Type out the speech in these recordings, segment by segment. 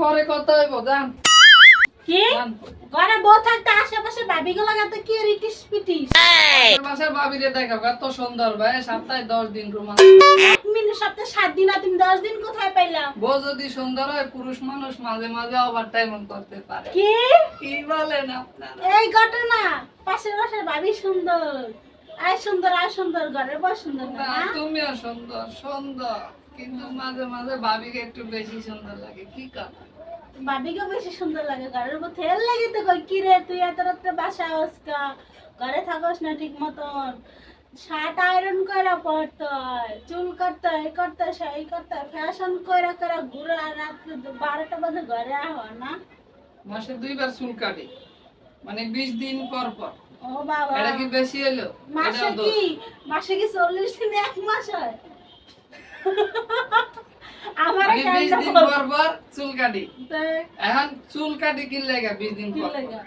পরে কথা হইব জান কি ঘরে বউ থাকতে আশেপাশে ভাবিগুলো গাতে কি রিটিস পিটিস মাসের ভাবিরে দেখাও কত সুন্দর ভাই সপ্তাহে 10 দিন রোমান এক মিনিট সপ্তাহে 7 দিন আর তুমি 10 দিন কোথায় পাইলা বউ যদি সুন্দর হয় পুরুষ মানুষ মাঝে মাঝে ওভার টাইম করতে পারে কি কি বলেন আপনারা এই ঘটনা পাশের পাশের ভাবি সুন্দর আর সুন্দর ঘরের বউ সুন্দর না না, তুমিও সুন্দর সুন্দর কিন্তু মাঝে মাঝে ভাবিকে একটু বেশি সুন্দর লাগে কি কারণ ভাবিকে বেশি সুন্দর লাগে ঘরের বউ তেল লাগে তো কই কি রে তুই এত রাতে বাসায় আসকা ঘরে থাকস না ঠিক মতন শার্ট আয়রন করা পড়তে হয় চুল কাটতে হয় এই করতে হয় সেই করতে হয় ফ্যাশন করা ঘুরে রাত্রে 12টা বাজে ঘরে আহা না মাসে 2 বার চুল কাটি মানে 20 দিন পর পর ও বাবা এটা কি বেশি হলো মাসে কি 40 দিন এক মাস হয় আমার মানে 20 দিন পর পর চুল কাটি এখন চুল কাটি কি লাগে 20 দিন পর পর?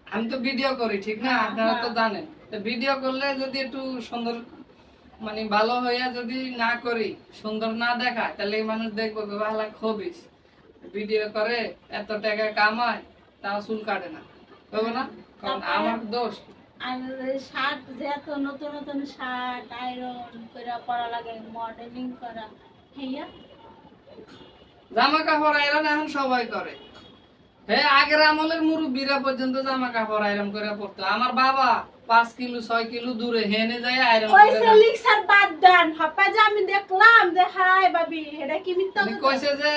আমি তো ভিডিও করি ঠিক না আপনারা তো জানেন তো ভিডিও করলে যদি একটু সুন্দর মানে ভালো হইয়া যদি না করি সুন্দর না দেখায় তাহলে এই মানুষ দেখবো যে ভালো খবিস ভিডিও করে এত টাকা কামায় তাও চুল কাটে না বুঝবো না কারণ আমার দোষ আর শার্ট যেত নতুন নতুন শার্ট আয়রন করে পরা লাগে মডেলিং করা হেয়া জামা কাপড় আয়রন এখন সবাই করে হ্যাঁ আগের আমলের মুরব্বীরা পর্যন্ত জামা কাপড় আয়রন করে পড়তো আমার বাবা 5 কিলো 6 কিলো দূরে হেনে যায় আয়রন ওই করে সেলিং স্যার বাদ দেন হপা যে আমি দেখলাম যে হাই বাবি এটা কি মিথ্যা মানে কইছে যে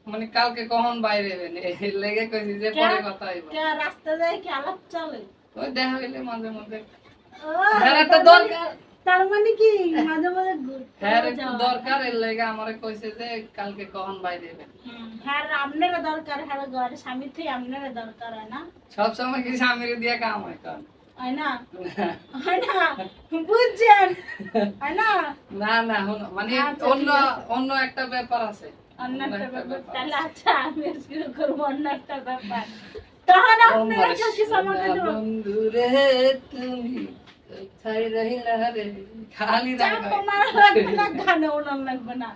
মানে কালকে কখন বাইরে হবেন এই লেগে কইছি যে পরে কথা হইব কে রাস্তা যায় কি আলাপ চলে ওই দেখা হইলে মাঝে মাঝে ও, হ্যাঁ একটা দরকার তার মানে কি মাঝে মাঝে ঘুরতে হ্যাঁ একটু যাওয়া। দরকার এর লেগে আমারে কইছে যে কালকে কখন বাইরে হবেন হ্যাঁ আপনার দরকার হ্যাঁ ঘরে স্বামী থেকে আপনার দরকার হয় না সব সময় কি স্বামীর দিয়ে কাম হয় কারণ হয় না হয় না বুঝছেন হয় না না না হলো মানে আচ্ছা, অন্য ঠিক আছে। অন্য একটা ব্যাপার আছে অন্য একটা একটা ব্যাপার ব্যাপার তাহলে আছে। আচ্ছা আমি শুরু করবো অন্য একটা ব্যাপার তখন আপনারা কি আমাকে দেবো বন্ধুরে তুমি কোথায় রহিলা রে খালি রাগ চাপ হয়। মারা লাগবে না গানে ওনার লাগবে না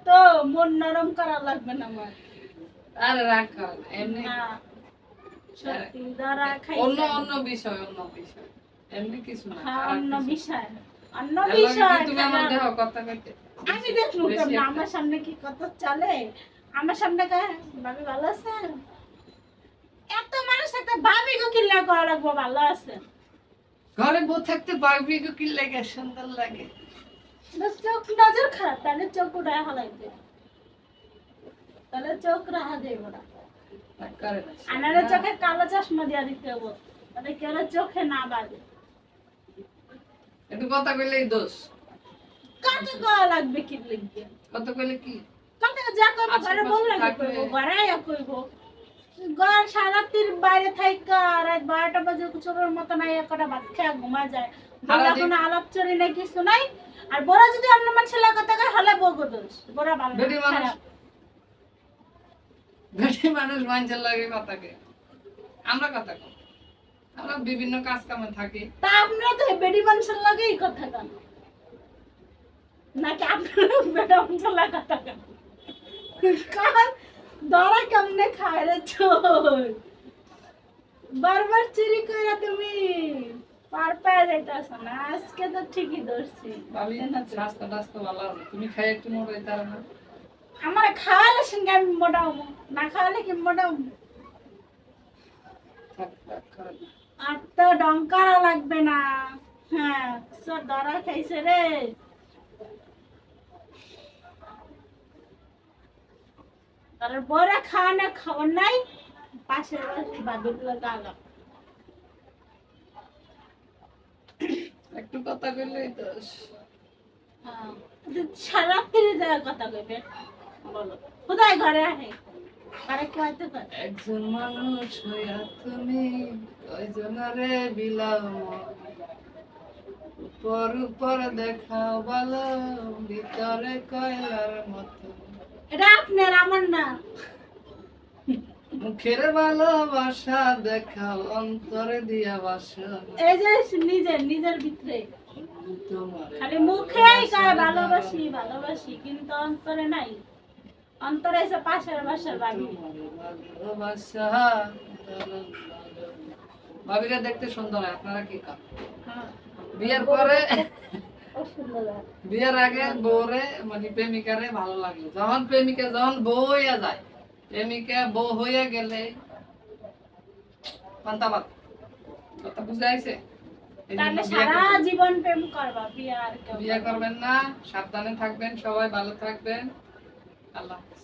তো মন নরম করা লাগবে না আমার আরে রাগ করে না, এমনি না সত্যি ধরা অন্য খাইছে অন্য বিষয় এমনি কিছু না হ্যাঁ, খারাপ অন্য কিছু। বিষয় অন্য এর লগে বিষয় কি তুমি আমার খারাপ। দেহ কথা কইতে আমি দেখলু বেশি কেমন একটা- আমার সামনে কি কথা চলে আমার সামনে ভাবি ভালো আছে এত মানুষ একটা ভাবি গো কিল্লা করা লাগবো ভালো আছে ঘরে বউ থাকতে পারবি গো কি লাগে সুন্দর লাগে বাস চোখ নজর খারাপ তাহলে চোখ উঠায় হলাইতে তাহলে চোখ রাহা যাইব না রাগ করে না। আনারে চোখে কালো চশমা দিয়া দিতে হবো তাহলে কেউ চোখে না বাজে একটু কথা কইলেই দোষ কত করা লাগবে কি লিখবে কথা কইলে কি কত যা করবো ঘরে আশেপাশে বললে থাকলে- করবো ঘরে আয়া করবো ঘর সারাতির বাইরে থাইকা রাত 12টা বাজে চোখের মতো নাই একটা ভাত খেয়ে ঘুমা যায় বড় সারাদিন- কোনো আলাপ চরি নাই কিছু নাই আর বড় যদি অন্য মানুষের কথা কয় হলে বগো দোষ বড় ভালো না, বেটি মানুষ খারাপ। বেটি মানুষ মানুষের লাগে কথা কে আমরা কথা কই আমরা বিভিন্ন কাজ কামে থাকি তা আপনারা তো বেটি মানুষের লাগেই কথা কেন নাকি আপনারা বেটা মানুষের লাগে কথা কেন কারণ দরা কেমনে খায় রে চোর বারবার চুরি কইরা তুমি পার পায় যাইতাছ না আজকে তো ঠিকই ধরছি ভাবি স্বাস্থ্য টাস্থ্য ভালো আছে তুমি খাই একটু মোটা হইতে পারো না আমার খাওয়ালে সঙ্গে আমি মোটা হবো না খাওয়ালে কি মোটা হবো থাক রাগ করে না। আর তো ডঙ্কারা লাগবে না হ্যাঁ সব ধরা খাইছে রে তার বড় খাওয়া খাবার নাই পাশের বাদুগুলো গালা একটু কথা কইলেই দোষ সারাত্রি দেওয়ার কথা কইবে বলো কোথায় ঘরে আহে ঘরে কেউ আইতে পারে একজন মানুষ হইয়া তুমি কয়জনারে বিলাও উপর উপর দেখাও ভালো ভিতরে কয়লার মতো এটা আপনার আমার না মুখের ভালোবাসা দেখাও অন্তরে দিয়া বাসা এই যে নিজের ভিতরে তোমারে খালি মুখেই কয় ভালোবাসি ভালোবাসি কিন্তু অন্তরে নাই অন্তরে এসে পাশের বাসার ভাবি। ভালোবাসা ভাবিরা দেখতে সুন্দর হয়, আপনারা কি করেন? হ্যাঁ, বিয়ের পরে খুব সুন্দর লাগে। বিয়ের আগে বউরে মানে প্রেমিকারে ভালো লাগে, যখন প্রেমিকা যখন বউ হইয়া যায়, প্রেমিকা বউ হইয়া গেলে পান্তাবাদ কথা বুঝাইছে। এই জন্য তাহলে বিয়ে সারা করবেন। জীবন প্রেম করবা, বিয়ে আর কেউ বিয়ে করবা না। করবেন না, সাবধানে থাকবেন, সবাই ভালো থাকবেন। আল্লাহ হাফেজ।